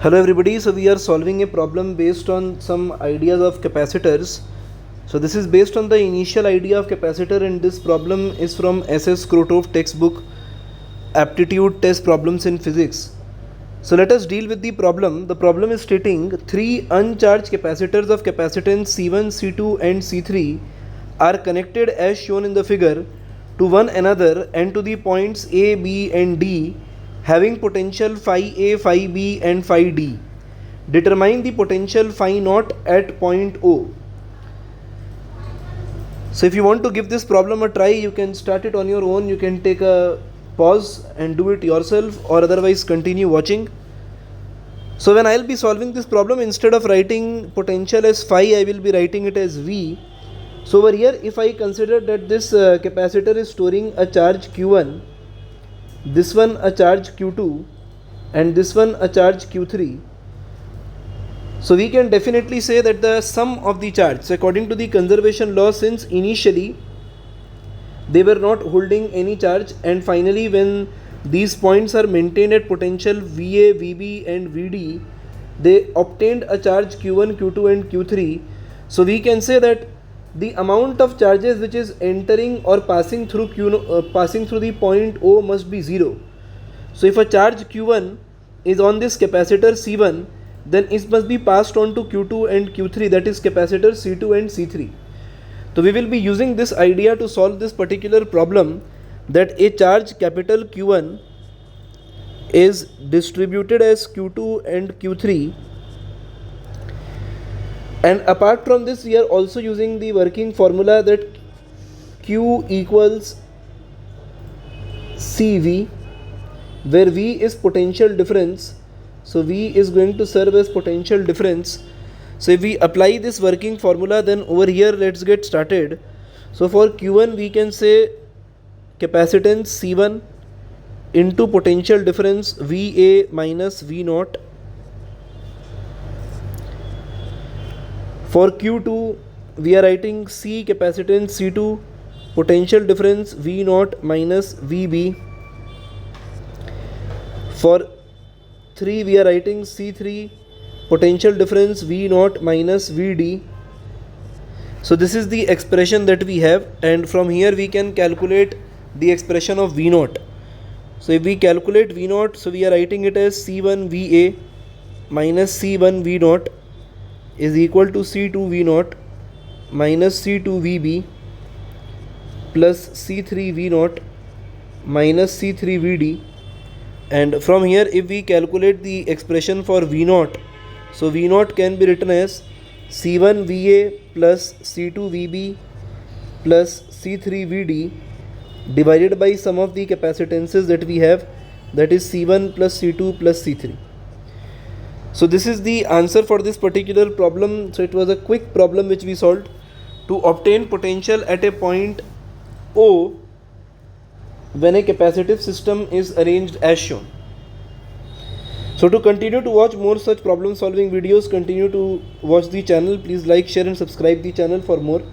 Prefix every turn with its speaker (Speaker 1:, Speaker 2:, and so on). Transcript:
Speaker 1: Hello everybody, so we are solving a problem based on some ideas of capacitors. So this is based on the initial idea of capacitor, and this problem is from SS Krotov textbook Aptitude Test Problems in Physics. So let us deal with the problem. The problem is stating three uncharged capacitors of capacitance C1, C2 and C3 are connected as shown in the figure to one another and to the points A, B and D having potential phi A, phi B and phi D. Determine the potential phi naught at point O. So if you want to give this problem a try, you can start it on your own. You can take a pause and do it yourself, or otherwise continue watching. So when I will be solving this problem, instead of writing potential as phi, I will be writing it as V. So over here, if I consider that this capacitor is storing a charge Q1, this one a charge Q2 and this one a charge Q3, so we can definitely say that the sum of the charge, so according to the conservation law, since initially they were not holding any charge, and finally when these points are maintained at potential VA, VB and VD, they obtained a charge Q1, Q2 and Q3. So we can say that the amount of charges which is entering or passing through passing through the point O must be 0. So if a charge Q1 is on this capacitor C1, then it must be passed on to Q2 and Q3, that is capacitor C2 and C3. So we will be using this idea to solve this particular problem, that a charge capital Q1 is distributed as Q2 and Q3. And apart from this, we are also using the working formula that Q equals CV, where V is potential difference. So V is going to serve as potential difference. So if we apply this working formula, then over here let's get started. So for Q1 we can say capacitance C1 into potential difference VA minus V naught. For Q2 we are writing C capacitance C2 potential difference V naught minus VB. For 3 we are writing C3 potential difference V naught minus VD. So this is the expression that we have, and from here we can calculate the expression of V naught. So if we calculate V naught, so we are writing it as C1 VA minus C1 V naught is equal to C2 V naught minus C2 VB plus C3 V naught minus C3 VD. And from here if we calculate the expression for V naught, so V naught can be written as C1 VA plus C2 VB plus C3 VD divided by sum of the capacitances that we have, that is C1 plus C2 plus C3. So this is the answer for this particular problem. So it was a quick problem which we solved to obtain potential at a point O when a capacitive system is arranged as shown. So to continue to watch more such problem solving videos, continue to watch the channel. Please like, share and subscribe the channel for more.